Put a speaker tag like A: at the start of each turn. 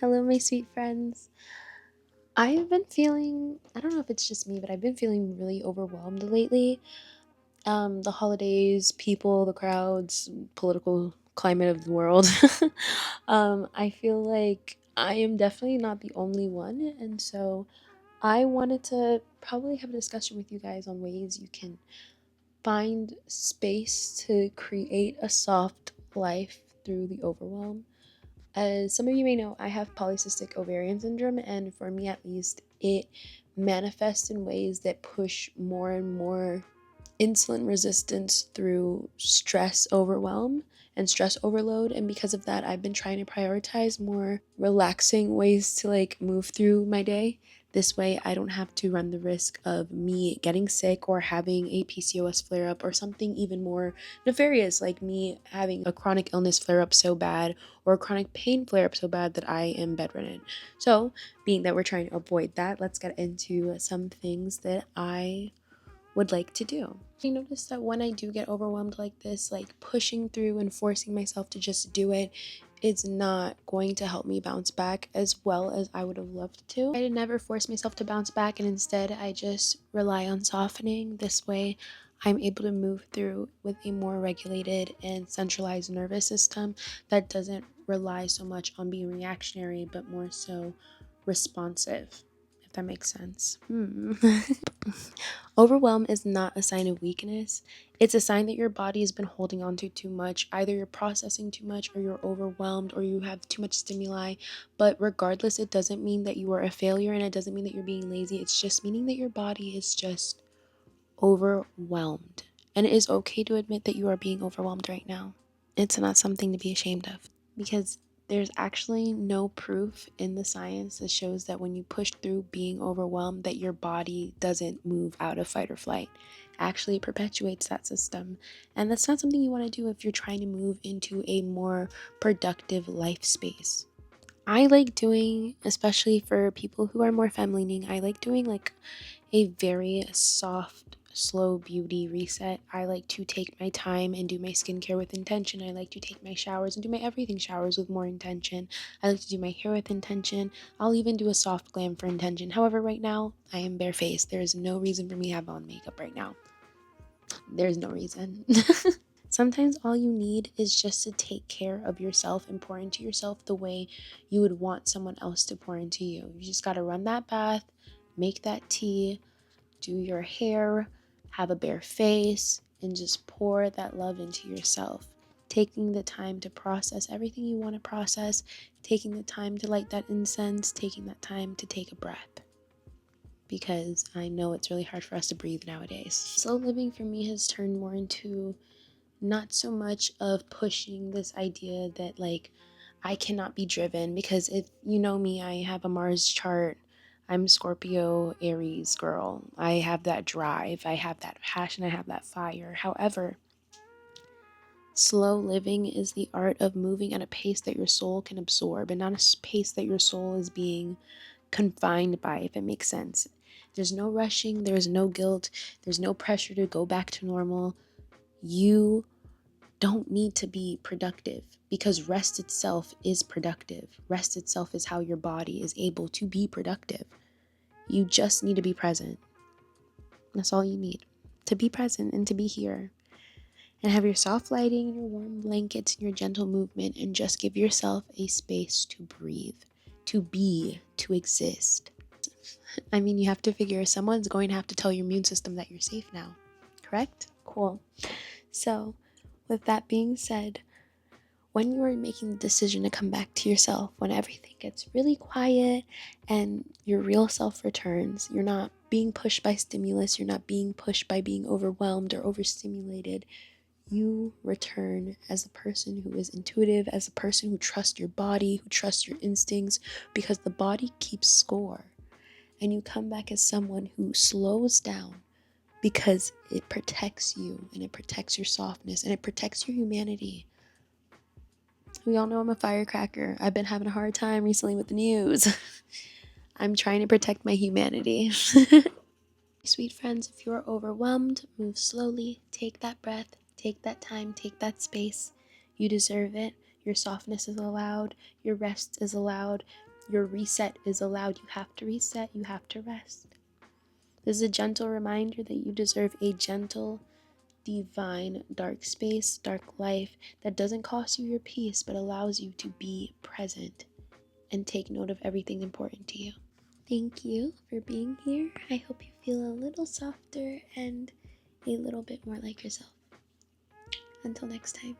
A: Hello, my sweet friends. I've been feeling, I don't know if it's just me, but I've been feeling really overwhelmed lately. The holidays, people, the crowds, political climate of the world. I feel like I am definitely not the only one. And so I wanted to probably have a discussion with you guys on ways you can find space to create a soft life through the overwhelm. As some of you may know, I have polycystic ovarian syndrome, and for me at least, it manifests in ways that push more and more insulin resistance through stress overwhelm and stress overload. And because of that, I've been trying to prioritize more relaxing ways to move through my day. This way I don't have to run the risk of me getting sick or having a PCOS flare up or something even more nefarious, like me having a chronic illness flare up so bad or a chronic pain flare up so bad that I am bedridden. So being that we're trying to avoid that, let's get into some things that I would like to do. I noticed that when I do get overwhelmed like this, like pushing through and forcing myself to just do it, it's not going to help me bounce back as well as I would have loved to. I never force myself to bounce back, and instead I just rely on softening. This way I'm able to move through with a more regulated and centralized nervous system that doesn't rely so much on being reactionary but more so responsive, if that makes sense. Overwhelm is not a sign of weakness. It's a sign that your body has been holding on to too much. Either you're processing too much, or you're overwhelmed, or you have too much stimuli. But regardless, it doesn't mean that you are a failure, and it doesn't mean that you're being lazy. It's just meaning that your body is just overwhelmed. And it is okay to admit that you are being overwhelmed right now. It's not something to be ashamed of, because there's actually no proof in the science that shows that when you push through being overwhelmed that your body doesn't move out of fight or flight. Actually, it perpetuates that system, and that's not something you want to do if you're trying to move into a more productive life space. I like doing, especially for people who are more femme-leaning, I like doing like a very soft, slow beauty reset. I like to take my time and do my skincare with intention. I like to take my showers and do my everything showers with more intention. I like to do my hair with intention. I'll even do a soft glam for intention. However, right now, I am barefaced. There is no reason for me to have on makeup right now. There's no reason. Sometimes all you need is just to take care of yourself and pour into yourself the way you would want someone else to pour into you. You just got to run that bath, make that tea, do your hair, have a bare face, and just pour that love into yourself. Taking the time to process everything you want to process, taking the time to light that incense, taking that time to take a breath. Because I know it's really hard for us to breathe nowadays. Slow living for me has turned more into not so much of pushing this idea that I cannot be driven, because if you know me, I have a Mars chart. I'm Scorpio Aries girl. I have that drive, I have that passion, I have that fire. However, slow living is the art of moving at a pace that your soul can absorb and not a pace that your soul is being confined by, if it makes sense. There's no rushing, there's no guilt, there's no pressure to go back to normal. You don't need to be productive, because rest itself is productive. Rest itself is how your body is able to be productive. You just need to be present. That's all you need. To be present and to be here. And have your soft lighting and your warm blankets and your gentle movement, and just give yourself a space to breathe, to be, to exist. I mean, you have to figure someone's going to have to tell your immune system that you're safe now. Correct? Cool. So, with that being said, when you are making the decision to come back to yourself, when everything gets really quiet and your real self returns, you're not being pushed by stimulus, you're not being pushed by being overwhelmed or overstimulated. You return as a person who is intuitive, as a person who trusts your body, who trusts your instincts, because the body keeps score. And you come back as someone who slows down because it protects you, and it protects your softness, and it protects your humanity. We all know I'm a firecracker. I've been having a hard time recently with the news. I'm trying to protect my humanity. Sweet friends, if you're overwhelmed, move slowly, take that breath, take that time, take that space. You deserve it. Your softness is allowed, your rest is allowed, Your reset is allowed. You have to reset, you have to rest. This is a gentle reminder that you deserve a gentle, divine, dark space, dark life that doesn't cost you your peace, but allows you to be present and take note of everything important to you. Thank you for being here. I hope you feel a little softer and a little bit more like yourself. Until next time.